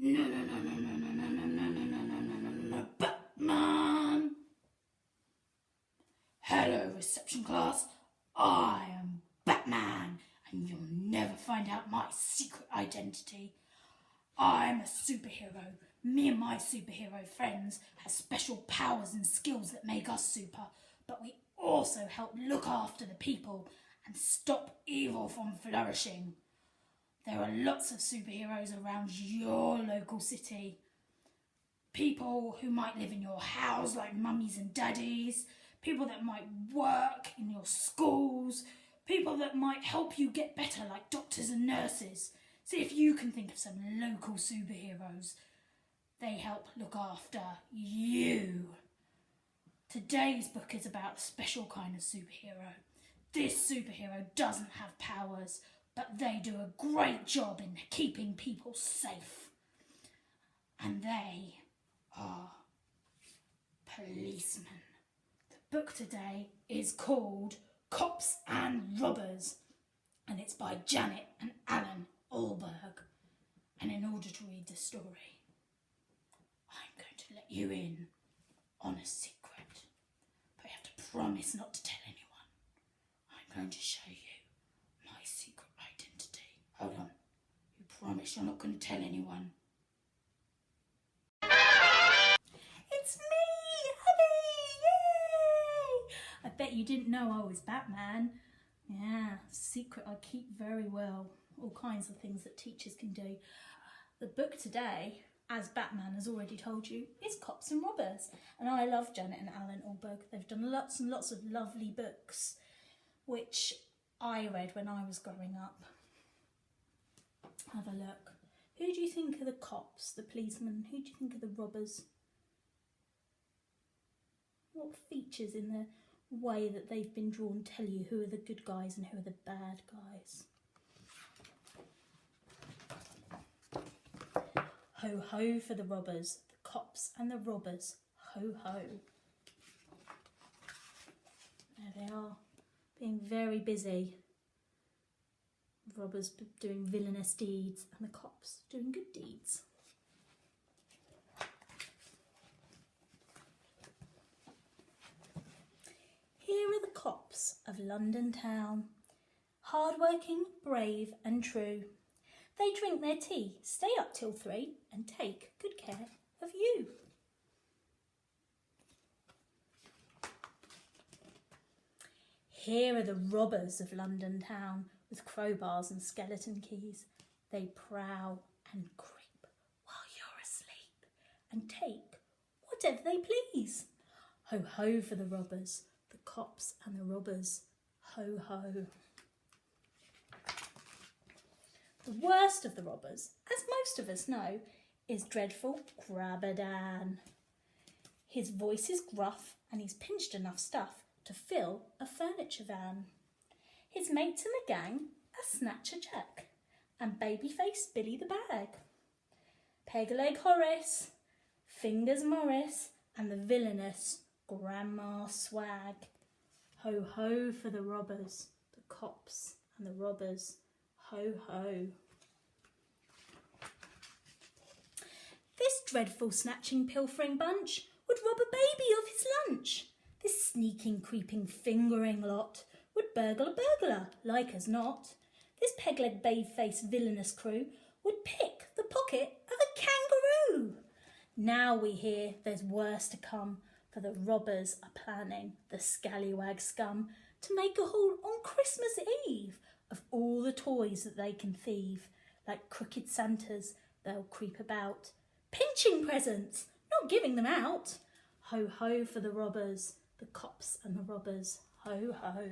No, no, no, no, no, no, no, no, no, no, no, no, no, no, no, Batman! Hello, reception class. I am Batman, and you'll never find out my secret identity. I'm a superhero. Me and my superhero friends have special powers and skills that make us super, but we also help look after the people and stop evil from flourishing. There are lots of superheroes around your local city. People who might live in your house like mummies and daddies, people that might work in your schools, people that might help you get better like doctors and nurses. See if you can think of some local superheroes. They help look after you. Today's book is about a special kind of superhero. This superhero doesn't have powers, but they do a great job in keeping people safe. And they are policemen. The book today is called Cops and Robbers, and it's by Janet and Allan Ahlberg. And in order to read the story, I'm going to let you in on a secret, but you have to promise not to tell anyone. I'm going to show you my secret identity. Hold on. You promise you're not going to tell anyone? It's me, Abby! Yay! I bet you didn't know I was Batman. Yeah, secret I keep very well. All kinds of things that teachers can do. The book today, as Batman has already told you, is Cops and Robbers. And I love Janet and Allan Ahlberg. They've done lots and lots of lovely books, which I read when I was growing up. Have a look. Who do you think are the cops, the policemen? Who do you think are the robbers? What features in the way that they've been drawn tell you who are the good guys and who are the bad guys? Ho ho for the robbers, the cops and the robbers, ho ho. There they are, being very busy. The robbers doing villainous deeds and the cops doing good deeds. Here are the cops of London town, hard-working, brave and true. They drink their tea, stay up till 3 and take good care of you. Here are the robbers of London town with crowbars and skeleton keys. They prowl and creep while you're asleep and take whatever they please. Ho ho for the robbers, the cops and the robbers, ho ho. The worst of the robbers, as most of us know, is dreadful Grabberdan. His voice is gruff and he's pinched enough stuff to fill a furniture van. His mates in the gang are Snatcher Jack and Babyface Billy the Bag, Peg-Leg Horace, Fingers Morris and the villainous Grandma Swag. Ho ho for the robbers, the cops and the robbers, ho ho. This dreadful snatching pilfering bunch would rob a baby of his lunch. This sneaking creeping fingering lot would burgle a burglar like as not. This peg-leg babe-faced villainous crew would pick the pocket of a kangaroo. Now we hear there's worse to come, for the robbers are planning, the scallywag scum, to make a haul on Christmas Eve of all the toys that they can thieve. Like crooked Santas, they'll creep about, pinching presents, not giving them out. Ho ho for the robbers, the cops and the robbers, ho ho.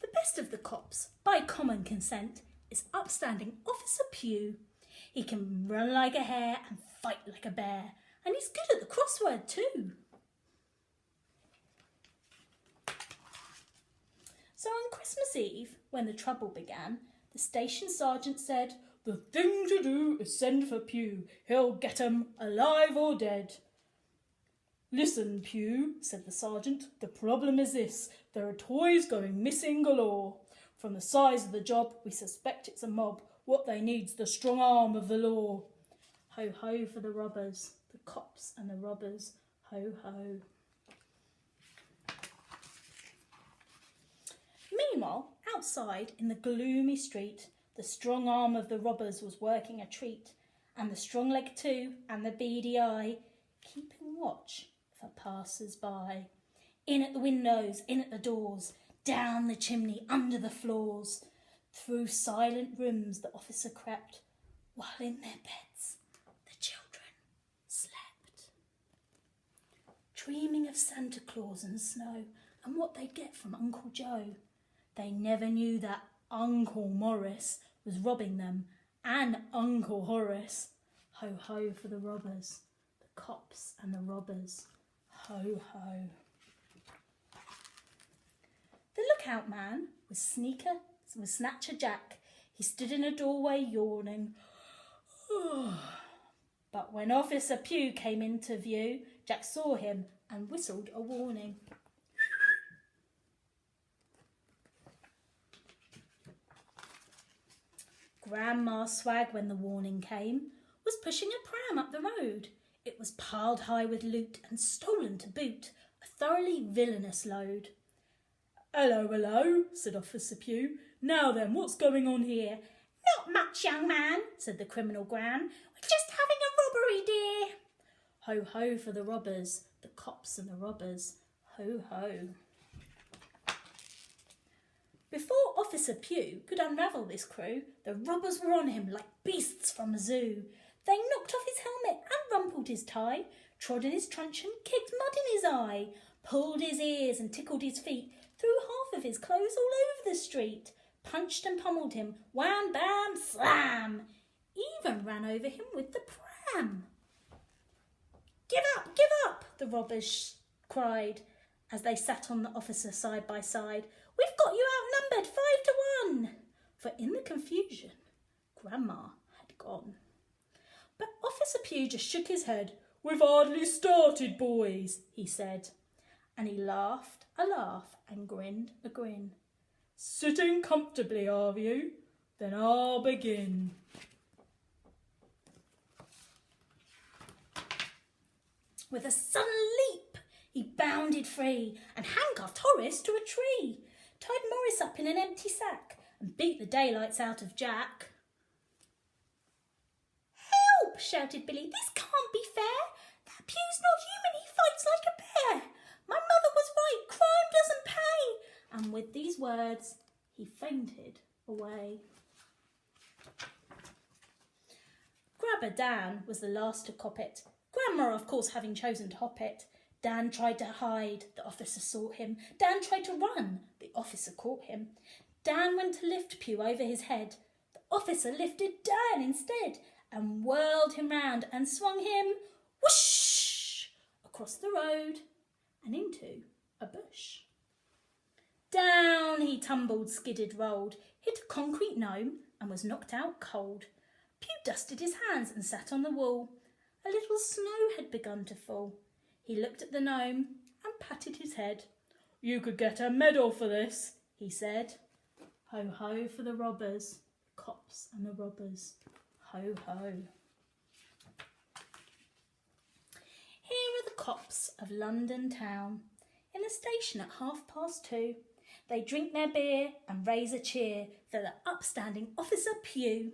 The best of the cops, by common consent, is upstanding Officer Pugh. He can run like a hare and fight like a bear, and he's good at the crossword too. So on Christmas Eve, when the trouble began, the station sergeant said, "The thing to do is send for Pugh. He'll get 'em alive or dead." "Listen, Pugh," said the sergeant, "the problem is this. There are toys going missing galore. From the size of the job, we suspect it's a mob. What they need's the strong arm of the law. Ho, ho for the robbers, the cops and the robbers. Ho, ho. Meanwhile, outside in the gloomy street, the strong arm of the robbers was working a treat, and the strong leg too, and the beady eye, keeping watch for passers-by. In at the windows, in at the doors, down the chimney, under the floors. Through silent rooms the officer crept, while in their beds the children slept. Dreaming of Santa Claus and snow, and what they'd get from Uncle Joe. They never knew that Uncle Morris was robbing them, and Uncle Horace. Ho, ho for the robbers, the cops and the robbers. Ho, ho. The lookout man was Snatcher Jack. He stood in a doorway yawning. But when Officer Pugh came into view, Jack saw him and whistled a warning. Grandma Swag, when the warning came, was pushing a pram up the road. It was piled high with loot and stolen to boot, a thoroughly villainous load. "Hello, hello," said Officer Pugh. "Now then, what's going on here?" "Not much, young man," said the criminal Gran. "We're just having a robbery, dear." Ho, ho for the robbers, the cops and the robbers. Ho, ho. Before Officer Pugh could unravel this crew, the robbers were on him like beasts from a zoo. They knocked off his helmet and rumpled his tie, trod in his truncheon, kicked mud in his eye, pulled his ears and tickled his feet, threw half of his clothes all over the street, punched and pummeled him, wham, bam, slam, even ran over him with the pram. Give up, the robbers cried as they sat on the officer side by side. "We've got you outnumbered 5-1. For in the confusion, Grandma had gone. But Officer Pugh just shook his head. "We've hardly started, boys," he said. And he laughed a laugh and grinned a grin. "Sitting comfortably, are you? Then I'll begin." With a sudden leap, he bounded free and handcuffed Horace to a tree, tied Morris up in an empty sack and beat the daylights out of Jack. "Help!" shouted Billy. "This can't be fair. That Pugh's not human. He fights like a bear. My mother was right. Crime doesn't pay." And with these words, he fainted away. Grabber Dan was the last to cop it. Grandma, of course, having chosen to hop it. Dan tried to hide. The officer sought him. Dan tried to run. The officer caught him. Dan went to lift Pugh over his head. The officer lifted Dan instead and whirled him round and swung him, whoosh, across the road and into a bush. Down he tumbled, skidded, rolled, hit a concrete gnome and was knocked out cold. Pugh dusted his hands and sat on the wall. A little snow had begun to fall. He looked at the gnome and patted his head. "You could get a medal for this," he said. Ho, ho for the robbers, the cops and the robbers. Ho, ho. Here are the cops of London town. In the station at 2:30, they drink their beer and raise a cheer for the upstanding Officer Pugh.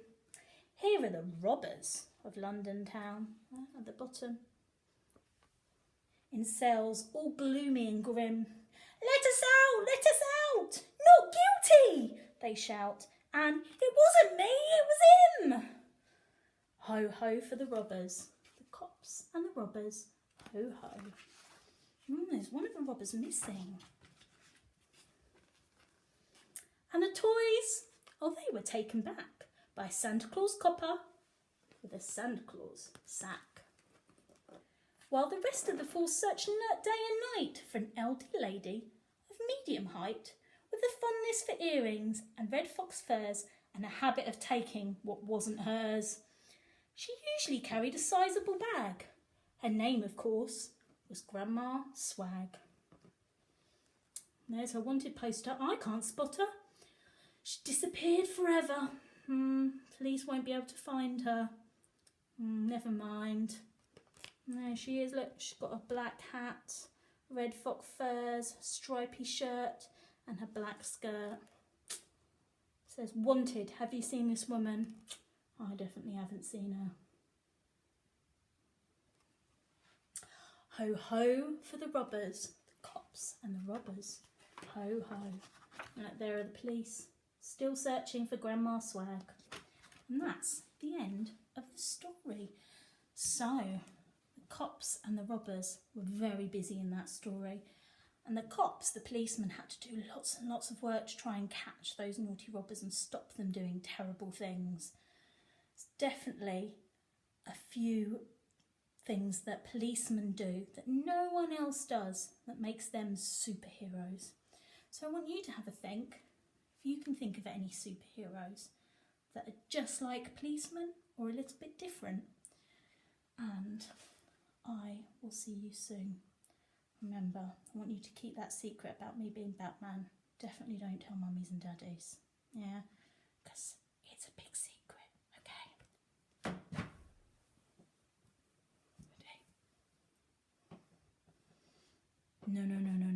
Here are the robbers of London town, at the bottom, in cells all gloomy and grim. "Let us out! Let us out! Not guilty!" they shout, and "It wasn't me, it was him!" Ho, ho for the robbers, the cops and the robbers. Ho, ho. There's one of the robbers missing. And the toys, they were taken back by Santa Claus copper with a Santa Claus sack. While the rest of the force searched day and night for an elderly lady of medium height with a fondness for earrings and red fox furs and a habit of taking what wasn't hers. She usually carried a sizable bag. Her name, of course, was Grandma Swag. There's her wanted poster. I can't spot her. She disappeared forever. Police won't be able to find her. Never mind. There she is, look, she's got a black hat, red fox furs, stripy shirt and her black skirt. It says, wanted, have you seen this woman? I definitely haven't seen her. Ho ho for the robbers, the cops and the robbers. Ho ho. And look, there are the police, still searching for Grandma Swag. And that's the end of the story. So, the cops and the robbers were very busy in that story. And the cops, the policemen, had to do lots and lots of work to try and catch those naughty robbers and stop them doing terrible things. It's definitely a few things that policemen do that no one else does that makes them superheroes. So I want you to have a think, if you can think of any superheroes that are just like policemen or a little bit different. And I will see you soon. Remember, I want you to keep that secret about me being Batman. Definitely don't tell mummies and daddies. Yeah, because it's a big secret, okay? No, no, no, no,